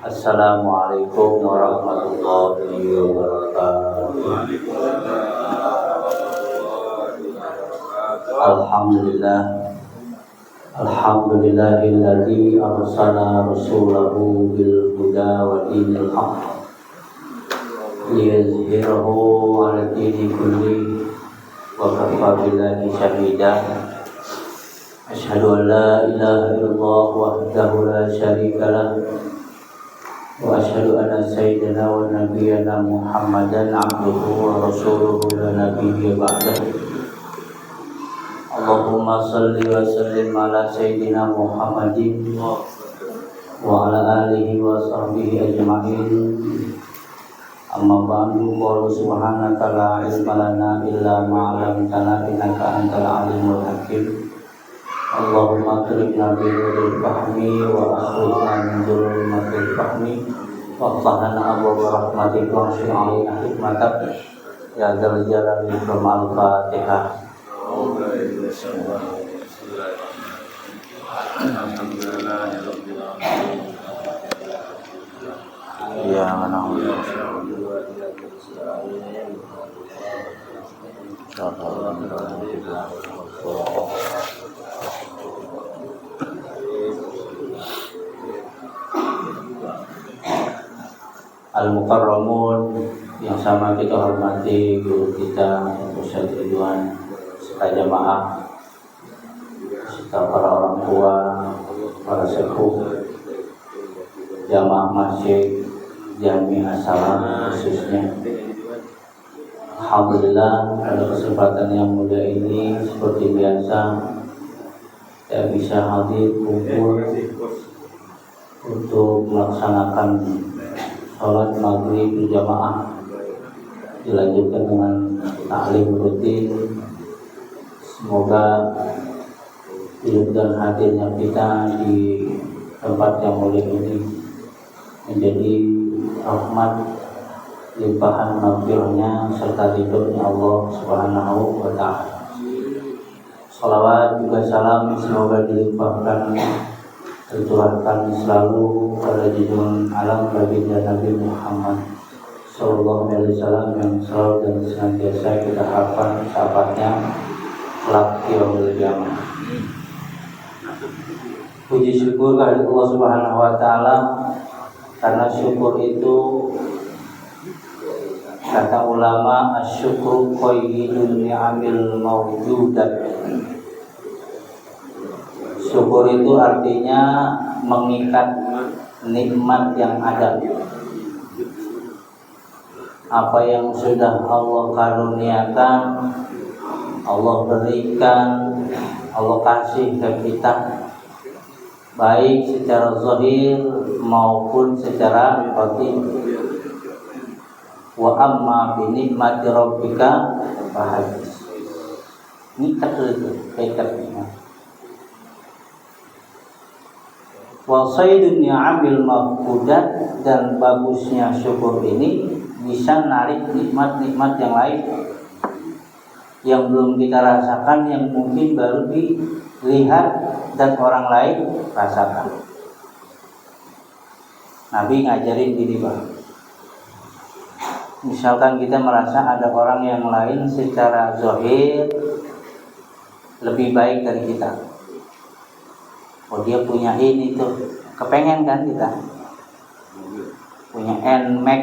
Assalamualaikum warahmatullahi wabarakatuh. Alhamdulillah, alhamdulillahilladzi arsala rasulahu bil huda wa dinil haqq liyuzhirahu 'ala dini kulli wa kafa billahi shahida. Asyhadu an la ilaha illallah wahdahu la syarika lah wa asyhadu anna sayyidana wa nabiyyana Muhammadan abduhu wa rasuluhu la nabiyya ba'dah. Allahumma salli wa sallim ala sayyidina Muhammadin wa ala alihi wa sahbihi ajma'in. Amma ba'du, qala subhanaka la ilma lana illa ma 'allamtana innaka antal alimul hakim. Allahumma akrimna bi nuril fahmi wa akhrijna min dhulumatil fahmi wa aftahna abwaaba rahmatika wa anshur 'alaina hikmatak ya dzal jalali wal Fatihah. Ya mana Al-Mukarramun yang sama kita hormati guru kita Ustaz Ridwan, serta jamaah, serta para orang tua, para sepuh, jamaah masjid Jami As-Salam khususnya. Alhamdulillah pada kesempatan yang mulia ini seperti biasa saya bisa hadir kumpul untuk melaksanakan sholat maghrib berjamaah, dilanjutkan dengan taklim rutin. Semoga hidup dan hadirnya kita di tempat yang mulia ini menjadi rahmat, limpahan maghfirahnya serta ridhonya Allah Subhanahu wa ta'ala. Salawat juga salam semoga dilimpahkan tercurahkan selalu pada junjungan alam baginda Nabi Muhammad sallallahu alaihi wasallam yang selalu dan senantiasa kita harapkan sahabatnya kelak yaumul qiyamah. Puji syukur kepada Allah Subhanahu wa ta'ala, karena syukur itu kata ulama asyukru qayyidun ni'amil mawjudat. Syukur itu artinya mengikat nikmat yang ada. Apa yang sudah Allah karuniakan, Allah berikan, Allah kasih ke kita, baik secara zahir maupun secara batin. Wa amma bi nikmati rabbika fahadits. Nikat itu, ikat nikmat. Wa sayyidun ni'amil mafqudat, dan bagusnya syukur ini bisa narik nikmat-nikmat yang lain yang belum kita rasakan, yang mungkin baru dilihat dan orang lain rasakan. Nabi ngajarin gini, Pak. Misalkan kita merasa ada orang yang lain secara zahir lebih baik dari kita. Oh, dia punya ini tuh, kepengen kan kita punya NMAX,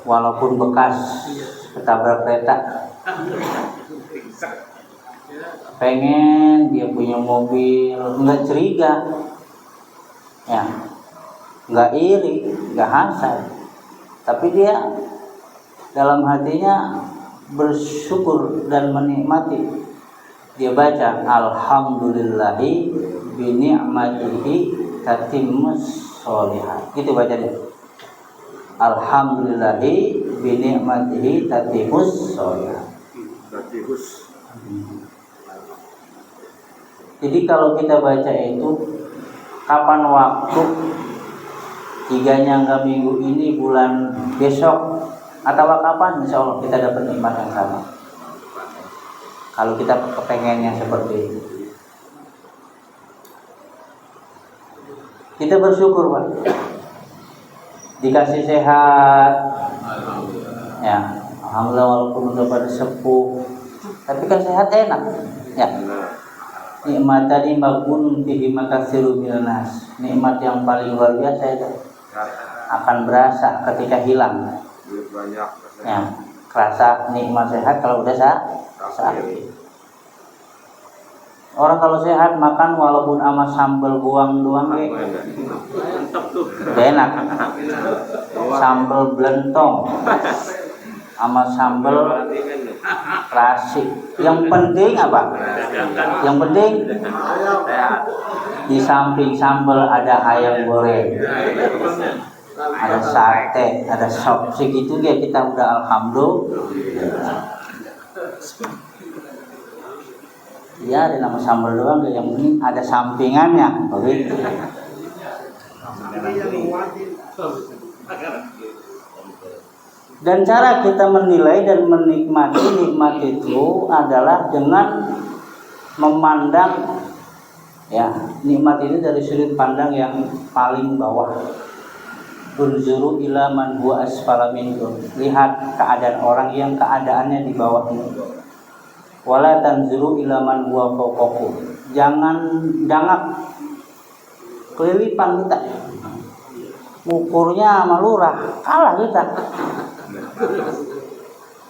walaupun bekas ketabrak kereta. Pengen dia punya mobil, nggak curiga, ya, nggak iri, nggak hasad, tapi dia dalam hatinya bersyukur dan menikmati. Dia baca alhamdulillahi bi ni'matihi tatimmus sholihat. Gitu baca dia. Alhamdulillahi bi ni'matihi tatimmus sholihat. Jadi kalau kita baca itu kapan waktu, tiganya enggak minggu ini, bulan besok, atau kapan, insya Allah kita dapat nikmat yang sama. Kalau kita kepengennya seperti itu. Kita bersyukur Pak, dikasih sehat, ya alhamdulillah walaupun udah pada sepuh, tapi kan sehat enak, ya. Nikmat tadi magun fihi makatsiru minan nas. Nikmat yang paling luar biasa itu akan berasa ketika hilang. Ya, kerasa nikmat sehat kalau udah sakit. Orang kalau sehat makan walaupun sama sambal buang doang enak. Sambal blentong sama sambal klasik. Yang penting apa? Yang penting di samping sambal ada ayam goreng, ada sate, ada sop, segitu ya kita udah alhamdulillah. Ya ada nama sambal doang, yang penting ada sampingannya, begitu. Dan cara kita menilai dan menikmati nikmat itu adalah dengan memandang, ya, nikmat itu dari sudut pandang yang paling bawah. Unzuru ila man huwa asfala minkum. Lihat keadaan orang yang keadaannya di bawah ini. Wala tanzuru ila man huwa fawqakum. Jangan dangak kelilipan kita. Ngukurnya sama lurah, kalah kita.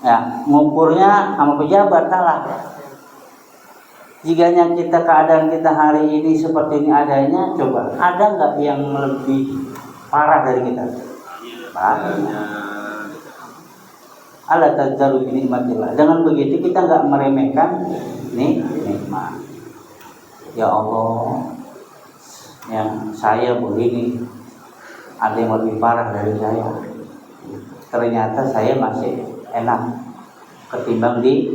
Ya, ngukurnya sama pejabat kalah. Jikanya kita keadaan kita hari ini seperti ini adanya, coba ada nggak yang lebih parah dari kita? Ala tadzaru bi nikmatillah. Dengan begitu kita nggak meremehkan nikmat. Ya Allah, yang saya begini, ada yang lebih parah dari saya. Ternyata saya masih enak ketimbang di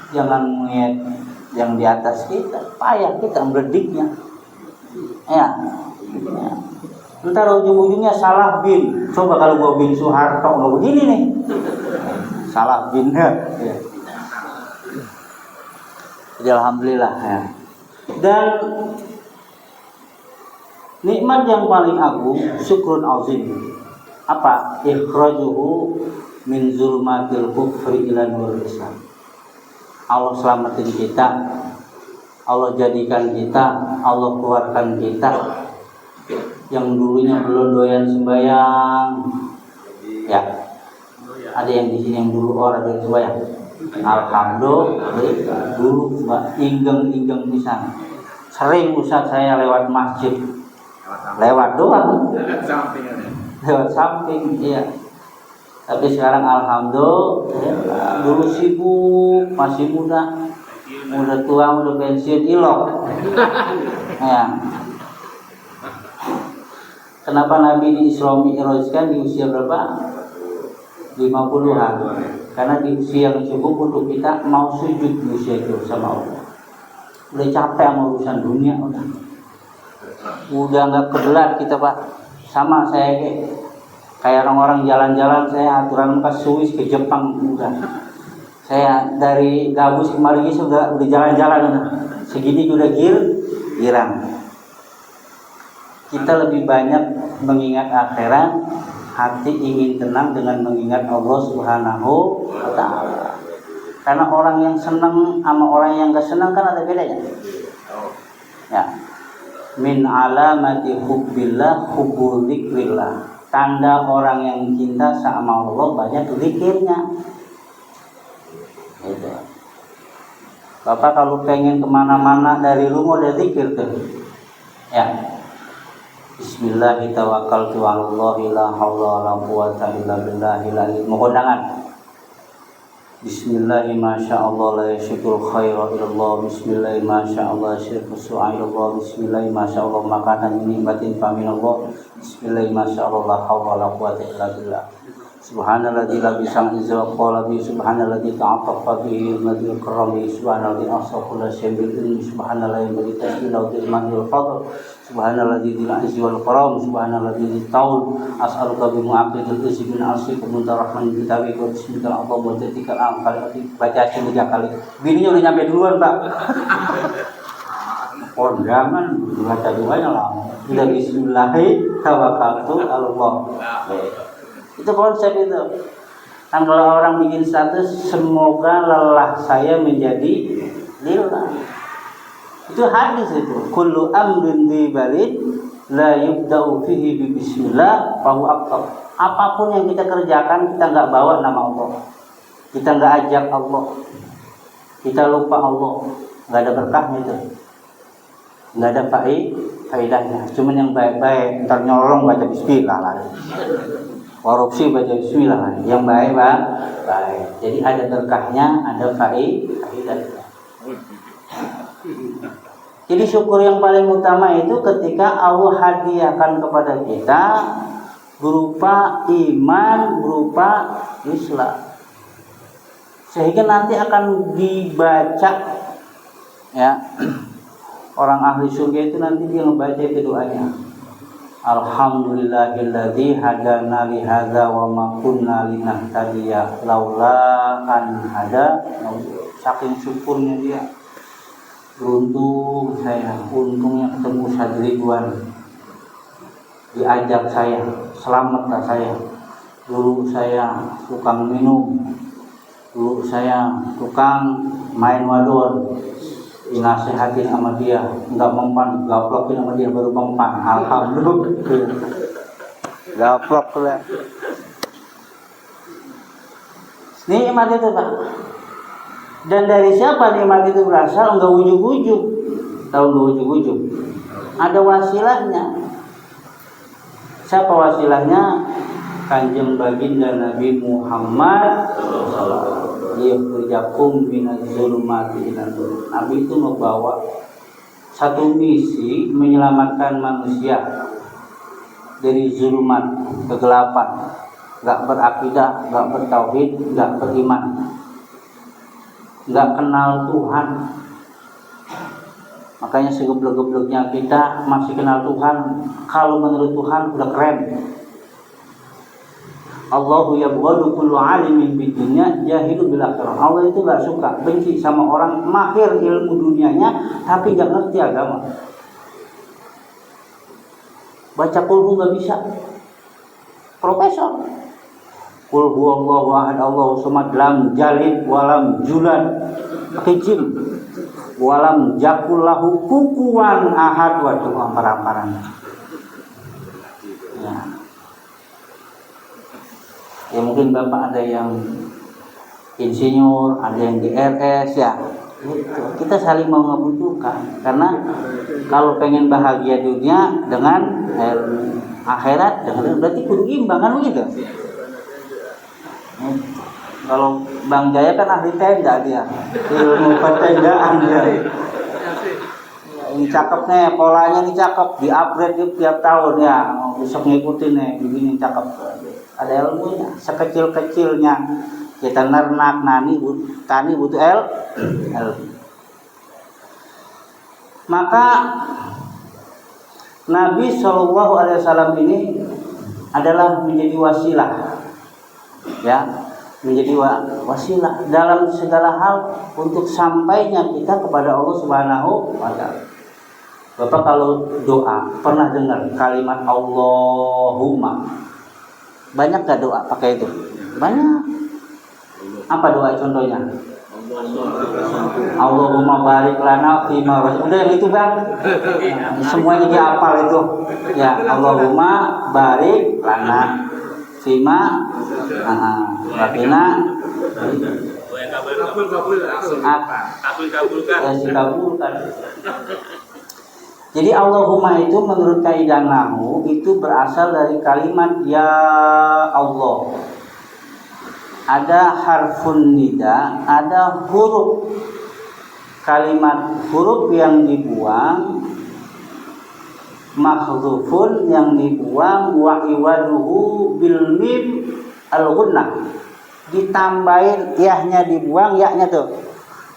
jangan melihat yang di atas kita, payah kita melediknya. Ya. Ntar ujung-ujungnya salah bin. Coba kalau gua bin Soeharto nggak begini nih. Salah bin. Ya. Jadi alhamdulillah ya. Dan nikmat yang paling agung syukrun azim. Apa? Ikhrajuhu min zulmatil kufri ila nuril Islam. Allah selamatin kita, Allah jadikan kita, Allah keluarkan kita yang dulunya belum doyan sembahyang, ya. Ada yang di sini yang dulu orang doyan sembahyang. Alhamdulillah, dulu inggeng pisan. Sering Ustaz saya lewat masjid, lewat doang, lewat samping, iya. Tapi sekarang alhamdulillah, dulu sibuk, masih muda tua, udah pensiun ilok. Ya. Kenapa Nabi di Isra Mi'rajkan di usia berapa? 50-an. Karena di usia yang cukup untuk kita mau sujud di usia itu sama Allah. Udah capek sama urusan dunia, udah nggak kebelat kita Pak. Sama saya kayak orang-orang jalan-jalan, saya aturan ke Swiss ke Jepang udah. Saya dari Gabus kemarin sudah jalan-jalan udah. Segini udah girang. Kita lebih banyak mengingat akhirat, hati ingin tenang dengan mengingat Allah Subhanahu wa ta'ala. Karena orang yang senang sama orang yang gak senang kan ada bedanya. Ya. Min alamati hubbillah hubbu dzikrillah. Tanda orang yang cinta sama Allah banyak zikirnya. Gitu. Bapak kalau pengen kemana-mana dari rumah udah zikir tuh. Ya. Bismillahirrahmanirrahim. Wallahi la haula wala quwwata illa billahil aliyyil azim. Bismillahi masyaallah la yashkurul khaira illallah. Bismillahi masyaallah syirku su'a illallah. Bismillahi masyaallah makanan nikmatin faminallah. Bismillahi masyaallah la haula wala quwwata illa billah. Subhanalladzi la bisan izza wa qala bi subhanalladzi ta'attafa bihi madil karami subhanalladzi asaqul syambil subhanallahi wa bihamdihi tilmanul fadl subhanalladzi bil izzi wal karam subhanalladzi taul as'aluka bi mu'aqidil izzi min asyikum muntarahman kitabi wa bismillahil azam wa tatikal am kali baca 3 kali. Bininya udah nyampe duluan Pak. kondangan baca doanya lama. Sudah bismillahirrahmanirrahim tawakkaltu 'alallah. Itu konsep itu. Kan kalau orang bikin status, semoga lelah saya menjadi lillah. Itu hadis itu. Kullu amrin dibalin la yubda'u fihi bi bismillah fa huwa aqtab. Apapun yang kita kerjakan, kita enggak bawa nama Allah. Kita enggak ajak Allah. Kita lupa Allah. Enggak ada berkahnya itu. Enggak ada faedahnya. Cuman yang baik-baik, entar nyolong baca bismillah lah. Korupsi baca bismillah, yang baik. Jadi ada berkahnya, ada faedahnya. Jadi syukur yang paling utama itu ketika Allah hadiahkan kepada kita berupa iman, berupa Islam. Sehingga nanti akan dibaca, ya, orang ahli surga itu nanti dia membaca itu doanya. Alhamdulillahilladzi hadana li hadza wa ma kunna linahtadiya laula an hada. Saking syukurnya dia. Beruntung saya, untungnya ketemu Ustaz Ridwan. Diajak saya, selamatlah saya. Dulu saya tukang minum. Dulu saya tukang main wadon. Dinasehatin sama dia, enggak mempan, gaplokin sama dia baru mempan. Alhamdulillah. Gaplok lah. Nikmat itu, Pak. Dan dari siapa nikmat itu berasal? Enggak ujug-ujug. Tahu enggak ujug-ujug? Ada wasilahnya. Siapa wasilahnya? Kanjeng baginda Nabi Muhammad yukhrijakum minadz zulumati ilan nur. Nabi itu membawa satu misi menyelamatkan manusia dari zulumat, kegelapan, enggak berakidah, enggak bertauhid, enggak beriman, enggak kenal Tuhan. Makanya segeblek-gebleknya kita masih kenal Tuhan. Kalau menurut Tuhan udah keren. Allahu yabghadu kullu alimin bidunya jahilu bil akhirah. Allah itu enggak suka, benci sama orang mahir ilmu dunianya tapi enggak ngerti agama. Baca qul enggak bisa. Profesor. Qul huwallahu ahad Allahu samad lam yalid walam yulad. Pakai jim. Walam yakul lahu kufuwan ahad. Waduh, ampar-amparan. Ya. Ya mungkin Bapak ada yang insinyur, ada yang di RS ya. Gitu. Kita saling mau ngebutuhkan. Karena kalau pengen bahagia dunia dengan akhirat, dengan berarti kudu imbang kan begitu. Kalau Bang Jaya kan ahli tenda dia, ilmu pertendaan dia. Ini cakep nih, polanya nih cakep, di-upgrade tiap tahun ya. Besok ngikutin nih, begini cakep. Ada ilmunya, sekecil-kecilnya kita nernak, tani butuh ilmu. Maka Nabi SAW ini adalah menjadi wasilah, ya, menjadi wasilah dalam segala hal untuk sampainya kita kepada Allah Subhanahu wa Ta'ala. Bapak kalau doa pernah dengar kalimat Allahumma? Banyak gak doa pakai itu? Banyak. Apa doa contohnya? Allahumma barik lana fima razaqtana. Udah yang itu Bang. Semuanya dia hafal itu. Ya, Allahumma barik lana fima rabbina kabulkan. Jadi Allahumma itu menurut kaidah nahwu itu berasal dari kalimat ya Allah. Ada harfun nida, ada huruf. Kalimat huruf yang dibuang, mahdzufun yang dibuang, wa iwaduhu bil mim al gunnah. Ditambahin yahnya dibuang, yaknya tuh.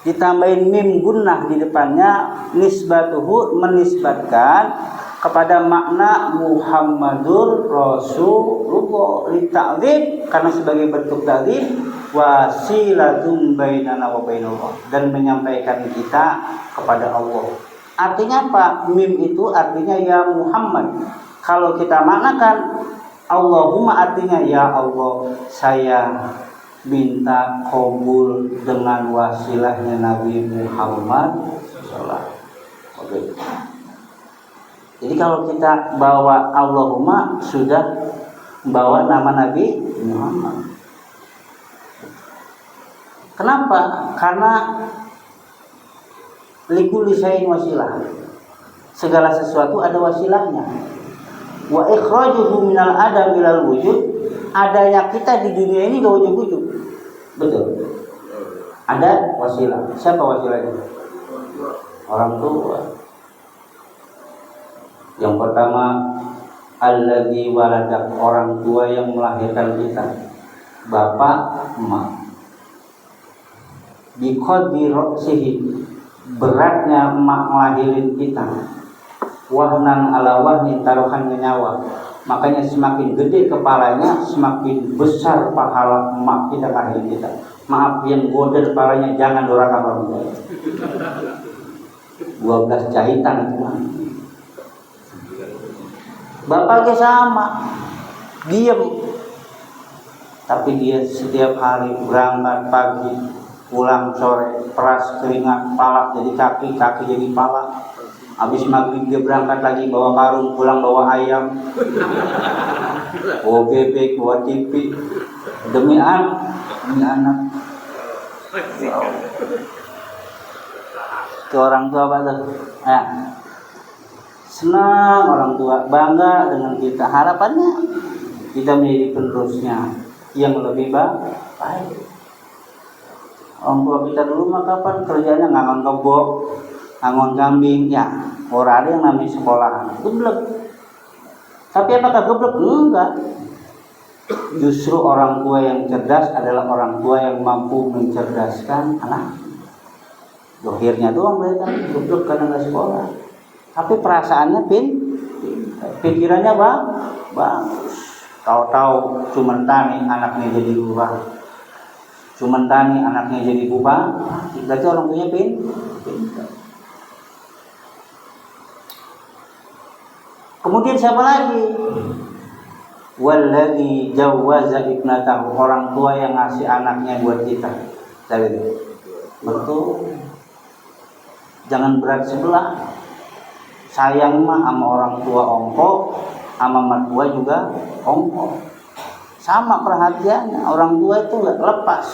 Ditambahin mim gunnah di depannya, nisbatuhu menisbatkan kepada makna Muhammadur Rasulullah lita'zim, karena sebagai bentuk ta'zim, wasilatun bainana wa bainallah, dan menyampaikan kita kepada Allah. Artinya apa? Mim itu artinya ya Muhammad. Kalau kita maknakan Allahumma artinya ya Allah, saya minta qabul dengan wasilahnya Nabi Muhammad sallallahu. Oke. Jadi kalau kita bawa Allahumma sudah bawa nama Nabi Muhammad. Kenapa? Karena likulli syai'in wasilah. Segala sesuatu ada wasilahnya. Wa ikhrajuhu minal adam ilal wujud. Adanya kita di dunia ini gak ujug-ujug. Betul. Ada wasilah. Siapa wasilahnya? Orang tua. Yang pertama, alladzi waladak, orang tua yang melahirkan kita. Bapak, emak. Biqadri ra'sihi, beratnya emak ngelahirin kita. Wahnan ala wahni, taruhannya nyawa. Makanya semakin gede kepalanya, semakin besar pahala emak kita ngelahirin kita. Maaf, yang gede kepalanya jangan dorakan orang tua. 12 jahitan itu mah. Bapaknya sama, diem, tapi dia setiap hari berangkat pagi, pulang sore, peras keringat, palak jadi kaki, kaki jadi palak. Habis maghrib dia berangkat lagi bawa karung, pulang bawa ayam, bawa bebek, bawa TV, demi anak. Itu orang tua apa tuh? Senang orang tua, bangga dengan kita. Harapannya kita menjadi penerusnya yang lebih baik. Orang tua kita dulu mah kapan kerjanya ngangon kebo, ngangon kambing, ya orang ada yang namanya sekolah, geblek. Tapi apakah geblek? Enggak. Justru orang tua yang cerdas adalah orang tua yang mampu mencerdaskan anak. Dohirnya doang mereka geblek karena nggak sekolah. Tapi perasaannya pikirannya bagus. Tahu-tahu cuma tani anaknya jadi lurah, cuma tani anaknya jadi bupati. Berarti orang punya pintar. Kemudian siapa lagi? Walladzi jawwaza ibnatahu, orang tua yang ngasih anaknya buat kita. Jadi betul. Jangan berat sebelah. Sayang mah sama orang tua ongkok, sama mertua juga ongkok. Sama perhatiannya. Orang tua itu nggak lepas.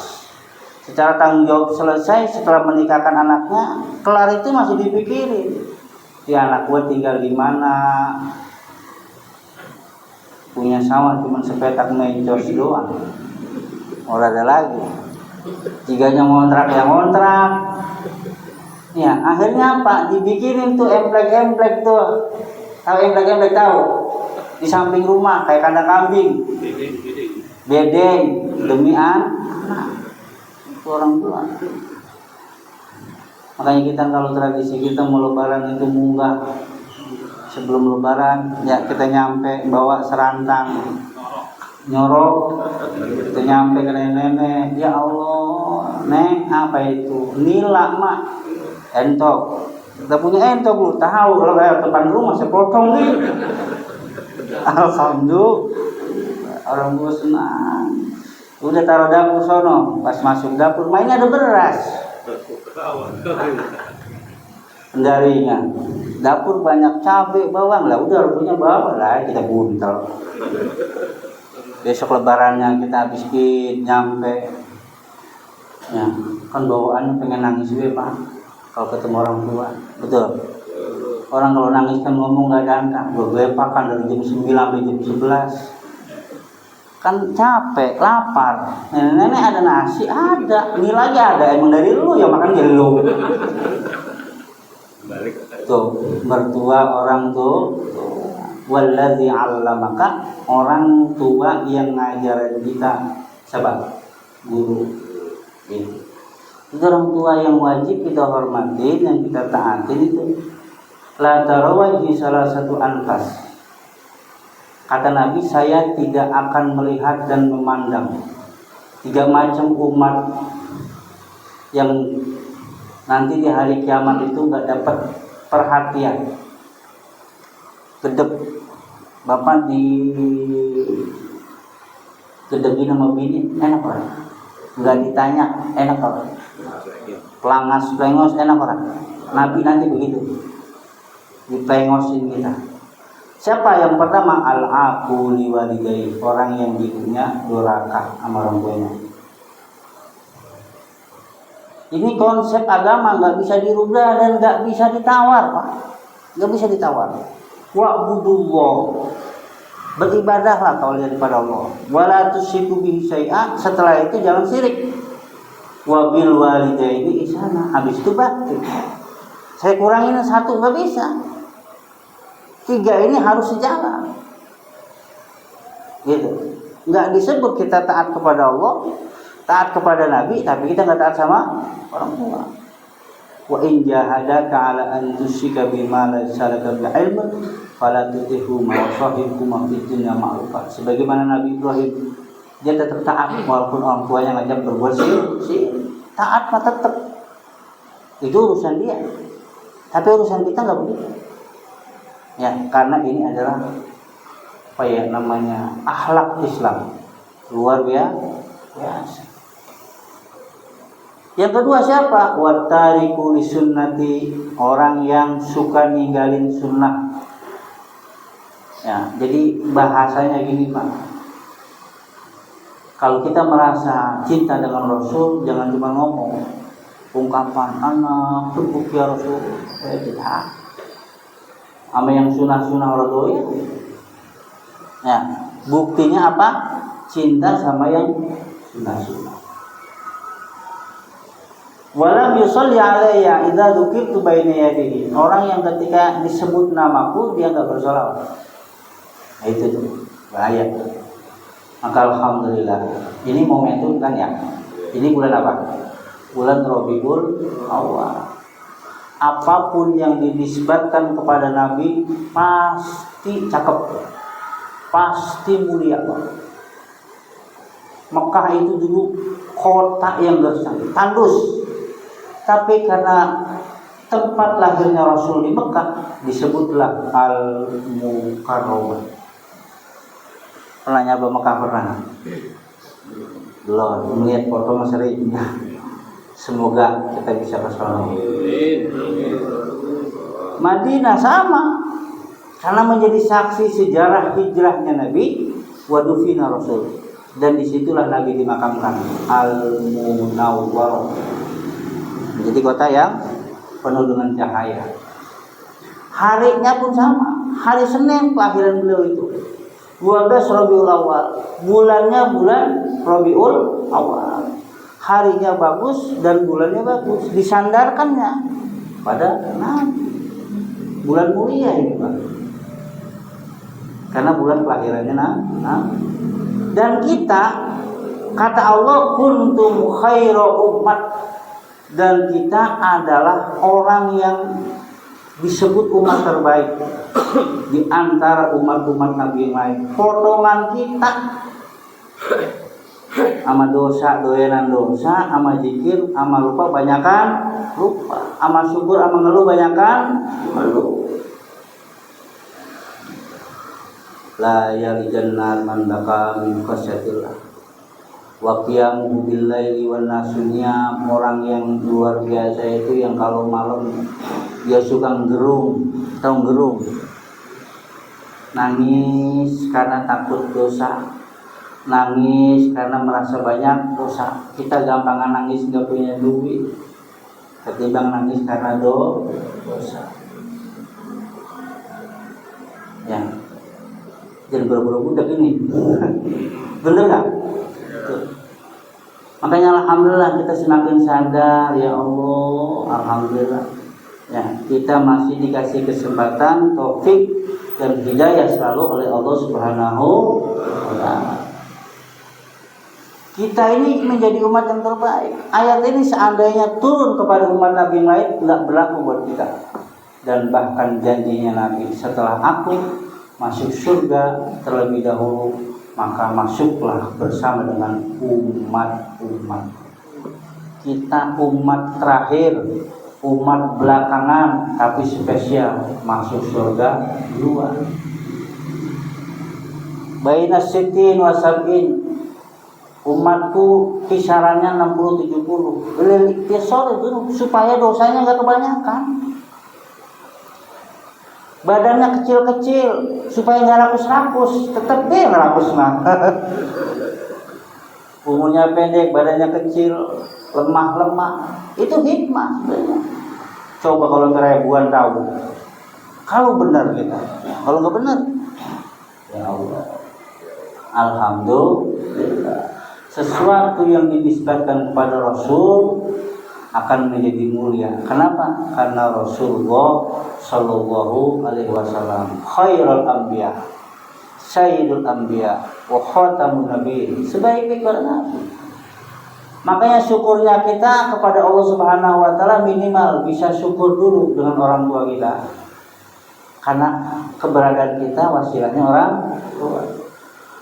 Secara tanggung jawab selesai setelah menikahkan anaknya, kelar itu masih dipikirin. Anak gua tinggal di mana? Punya sawah cuma sepetak mencos doang. Orang ada lagi. Jiganya ngontrak ya ngontrak. Ya, akhirnya apa? Dibikirin tuh emplek-emplek tuh. Tahu emplek-emplek tahu? Di samping rumah kayak kandang kambing. Bedeng demi anak. Itu orang tua. Makanya kita kalau tradisi kita mau lebaran itu munggah. Sebelum lebaran ya kita nyampe bawa serantang nyorok, kita nyampe ke nenek, ya Allah, neng apa itu? Nila mak, entok. Kita punya entok lu, tahu kalau kayak depan rumah saya potong nih. Alhamdulillah, orang tua senang. Udah taruh dapur sono, pas masuk dapur mainnya ada beras. Pendaringan. Dapur banyak cabai, bawang lah, udah punya bawa lah kita buntel. Besok lebarannya kita habiskin nyampe. Ya, kan bawaannya pengen nangis gue Pak. Kalau ketemu orang tua, betul. Orang kalau nangis kan ngomong gak dangkal. Gue pakan dari jam 9 sampai jam 11. Kan capek, lapar. Nenek ada nasi, ada. Ini lagi ada, emang dari lu ya makan dari lu. Tuh, mertua orang tuh walladzi 'allamaka, orang tua yang ngajarin kita. Siapa? Guru. Itu orang tua yang wajib kita hormati, yang kita taati itu. La tarawaji salah satu anfas. Kata Nabi, saya tidak akan melihat dan memandang 3 macam umat yang nanti di hari kiamat itu nggak dapat perhatian. Gedeg, bapak di gedegin sama bini enak orang, nggak ditanya enak orang, pelengos enak orang. Nabi nanti begitu, dipengosin kita. Siapa yang pertama? Al-aqu liwalidayhi, orang yang ibunya durhaka sama orang tuanya. Ini konsep agama nggak bisa dirubah dan nggak bisa ditawar, Pak. Nggak bisa ditawar. Wa'budullah, beribadahlah kalian kepada Allah. Wala tusyriku bihi syai'a, setelah itu jangan syirik. Wa bil walidaini ihsana, habis itu bakti. Saya kurangin satu nggak bisa. 3 ini harus sejalan. Gitu. Nggak disebut kita taat kepada Allah, taat kepada Nabi, tapi kita nggak taat sama orang tua. Wa in jahadaka 'ala an tusyrika bima laysa laka bihi 'ilmun fala tuti'huma wa sahibhuma fid dunya ma'rufah. Sebagaimana Nabi Ibrahim, dia tetap taat walaupun orang tuanya ngajak berbuat syirik. Taat mah tetap. Itu urusan dia. Tapi urusan kita nggak begitu. Ya, karena ini adalah apa ya namanya akhlak Islam. Luar biasa. Yang kedua siapa? Wattariku lisunnati, orang yang suka ninggalin sunnah. Ya, jadi bahasanya gini Pak. Kalau kita merasa cinta dengan Rasul, jangan cuma ngomong, ungkapan anak tubuh ya Rasul, tidak. Sama yang sunah-sunah Rasul ya. Buktinya apa? Cinta sama yang sunah-sunah. Walam yusolli alayya idza dzukirtu baina yadihi. Orang yang ketika disebut namaku dia enggak bersolawat. Nah, itu tuh bahaya. Maka alhamdulillah. Ini momentum kan ya. Ini bulan apa? Bulan Rabiul Awwal. Apapun yang dinisbatkan kepada Nabi pasti cakep, pasti mulia. Mekah itu dulu kota yang gersang, tandus. Tapi karena tempat lahirnya Rasul di Mekah disebutlah Al-Mukarramah. Pernah nyoba Mekah pernah? Belum, melihat foto Mas Ri. Semoga kita bisa ke sana. Madinah sama, karena menjadi saksi sejarah hijrahnya Nabi wa dufina Rasul, dan disitulah Nabi dimakamkan, Al-Munawwarah, menjadi kota yang penuh dengan cahaya. Harinya pun sama, hari Senin kelahiran beliau itu 12 Rabiul Awal, bulannya bulan Rabiul Awal. Harinya bagus dan bulannya bagus, disandarkannya pada Nabi. Bulan mulia ini Pak, karena bulan kelahirannya Nabi. Dan kita, kata Allah, kuntum khairu ummat, dan kita adalah orang yang disebut umat terbaik di antara umat-umat Nabi yang lain. Potongan kita ama dosa, doyanan dosa, ama zikir, ama lupa banyakan lupa, ama syukur, ama ngeluh banyakan ngeluh. La yalijannar man baka min khasyatillah wa qiyamuhu bil laili wan nasunya. Orang yang luar biasa itu yang kalau malam dia suka gerung, tahu gerung, nangis karena takut dosa, nangis karena merasa banyak dosa. Kita gampangan nangis nggak punya duit ketimbang nangis karena dosa. Ya, jangan buru-buru budak ini. Bener nggak? Makanya alhamdulillah kita semakin sadar, ya Allah, alhamdulillah. Ya, kita masih dikasih kesempatan, taufik dan hidayah selalu oleh Allah Subhanahu wa Ta'ala. Kita ini menjadi umat yang terbaik. Ayat ini seandainya turun kepada umat Nabi yang lain, tidak berlaku buat kita. Dan bahkan janjinya Nabi, setelah aku masuk surga terlebih dahulu, maka masuklah bersama dengan umat-umat. Kita umat terakhir umat belakangan tapi spesial masuk surga duluan. Baina sittin wa sab'in, umatku kisarannya 60-70. Ikhtisar itu supaya dosanya nggak kebanyakan. Badannya kecil-kecil supaya nggak rakus-rakus, tetap deh rakus mah. Umurnya pendek, badannya kecil, lemah-lemah, itu hikmah sebenarnya. Coba kalau ribuan tahun, kalau benar kita, kalau nggak benar, ya Allah, alhamdulillah, sesuatu yang dinisbatkan kepada Rasul akan menjadi mulia. Kenapa? Karena Rasulullah Shallallahu Alaihi Wasallam khairul anbiya, sayyidul anbiya, wa khatamun nabiyin, sebaik-baik para nabi. Makanya syukurnya kita kepada Allah Subhanahu wa taala minimal bisa syukur dulu dengan orang tua kita. Karena keberadaan kita wasilahnya orang tua.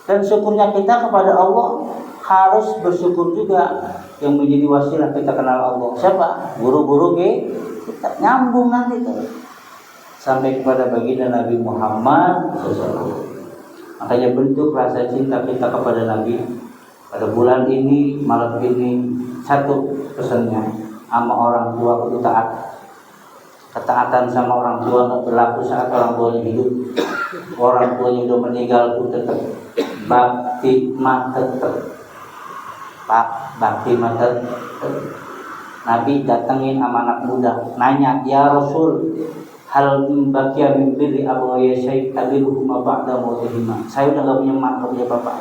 Dan syukurnya kita kepada Allah harus bersyukur juga yang menjadi wasilah kita kenal Allah. Siapa? Guru-guru kita, nyambung nanti tuh sampai kepada baginda Nabi Muhammad SAW. Makanya bentuk rasa cinta kita kepada Nabi pada bulan ini, malam ini, satu pesannya, sama orang tua kudu taat. Ketaatan sama orang tua nggak berlaku saat orang tuanya hidup. Orang tuanya udah meninggal pun tetap bakti mata tetap. Pak, bakti mata tetap. Nabi datengin sama anak muda, nanya, ya Rasul, hal bakia min birri abawaya syait tabiruhuma ba'da mautihima. Saya udah gak punya mak, gak punya bapak,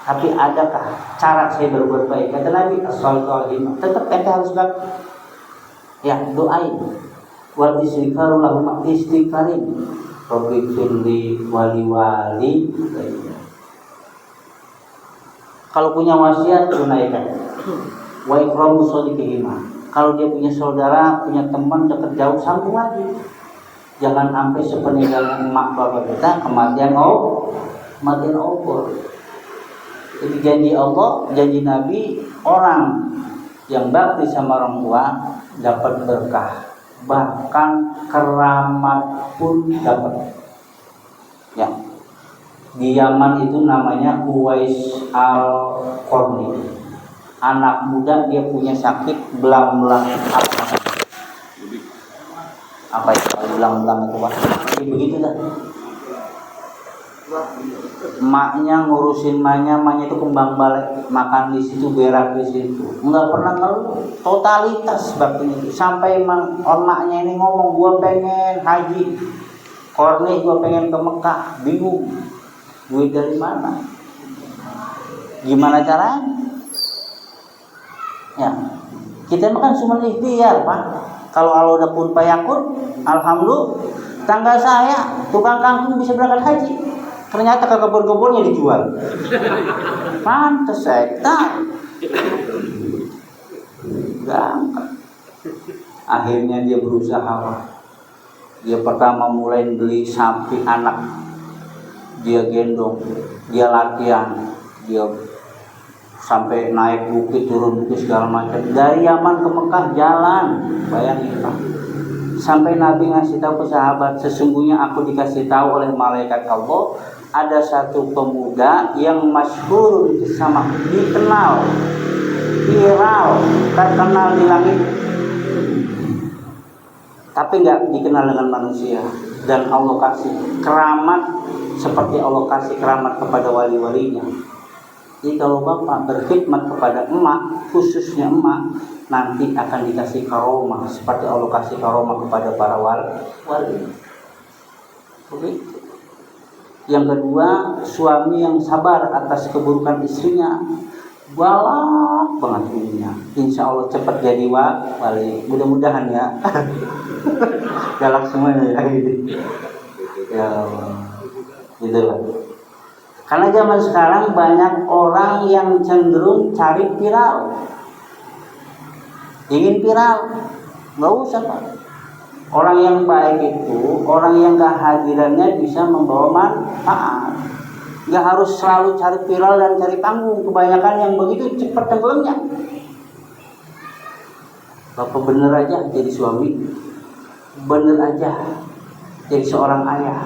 tapi adakah cara saya berbuat baik? Kata Nabi, as-salatu alaihi. Tetap ente harus ya doain. Wal istighfaru lahum istighfarin. Rabbi firli wali. Kalau punya wasiat tunaikan. Wa ikramu shadiqihima. Kalau dia punya saudara, punya teman dekat jauh, sambung lagi. Jangan sampai sepeninggalan emak bapak kita kematian obor. Jadi janji Allah, janji Nabi, orang yang bakti sama orang tua dapat berkah, bahkan keramat pun dapat. Ya, di Yaman itu namanya Uwais al-Qarni. Anak muda, dia punya sakit belang-belang apa itu belang-belang itu Pak? Jadi begitu dah. Maknya ngurusin maknya itu kembang balik, makan di situ, berak di situ, nggak pernah ngeluh, totalitas baktinya itu. Sampai maknya ini ngomong, gua pengen haji, Korni gua pengen ke Mekah, bingung, duit dari mana, gimana caranya? Ya, kita makan cuma ikhtiar Pak. Kalau Allah udah pun payakun, alhamdulillah. Tangga saya tukang kangkung bisa berangkat haji. Ternyata ke kebun-kebunnya dijual. Pantes saya tahu. Gampang. Akhirnya dia berusaha. Dia pertama mulai beli sapi anak. Dia gendong, dia latihan, dia sampai naik bukit, turun bukit segala macam. Dari Yaman ke Mekah jalan, bayangin Pak. Sampai Nabi ngasih tahu ke sahabat, sesungguhnya aku dikasih tahu oleh malaikat Allah, ada satu pemuda yang masyhur sama, dikenal, viral, terkenal di langit, tapi nggak dikenal dengan manusia. Dan Allah kasih keramat seperti Allah kasih keramat kepada wali-walinya. Jadi kalau bapak berkhidmat kepada emak, khususnya emak, nanti akan dikasih karomah seperti Allah kasih karomah kepada para wali. Begitu. Yang kedua, suami yang sabar atas keburukan istrinya, galak banget dunia. Insya Allah cepat jadi wali. Mudah-mudahan ya. Galak semuanya ya. Ya, gitulah. Karena zaman sekarang banyak orang yang cenderung cari viral, ingin viral, nggak usah Pak. Orang yang baik itu, orang yang kehadirannya bisa membawa manfaat. Nggak harus selalu cari viral dan cari panggung. Kebanyakan yang begitu cepat tenggelamnya. Bapak bener aja jadi suami, bener aja jadi seorang ayah,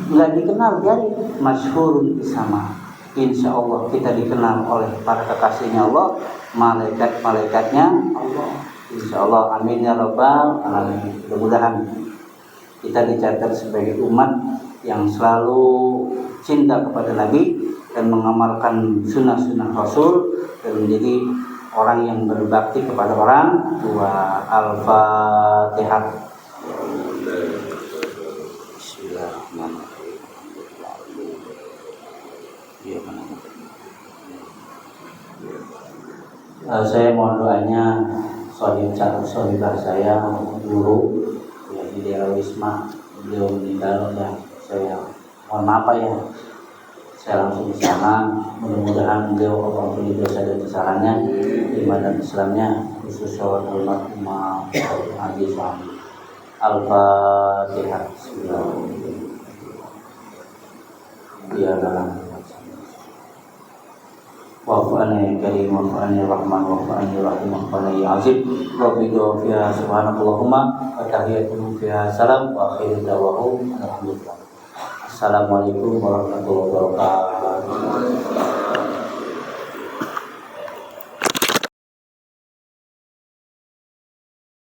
nggak dikenal jadi masyhurun sama. Insya Allah kita dikenal oleh para kekasihnya Allah, malaikat-malaikatnya Allah. Insya Allah, amin ya rabbal alamin. Mudah-mudahan kita dicatat sebagai umat yang selalu cinta kepada Nabi dan mengamalkan sunnah-sunnah Rasul dan menjadi orang yang berbakti kepada orang tua. Al-Fatihah. Saya mohon doanya saudara saya guru ya, di daerah Wisma, beliau meninggal ya. Saya mohon maaf ya, saya langsung ke sana. Mudah-mudahan beliau Allah ampuni dosa dan kesalahannya, iman dan Islamnya, khusus sholat almarhumah Haji Suami. Al-Fatihah. Bismillahirrahmanirrahim. Wa'fu'ani karim, wa'fu'ani rahman, wa'fu'ani rahim, wa'fu'ani azim. Rabbi do'afiya subhanakallahumma wa tahiyyatuhum fiha salam wa akhiru da'wahum alhamdulillah. Assalamualaikum warahmatullahi wabarakatuh.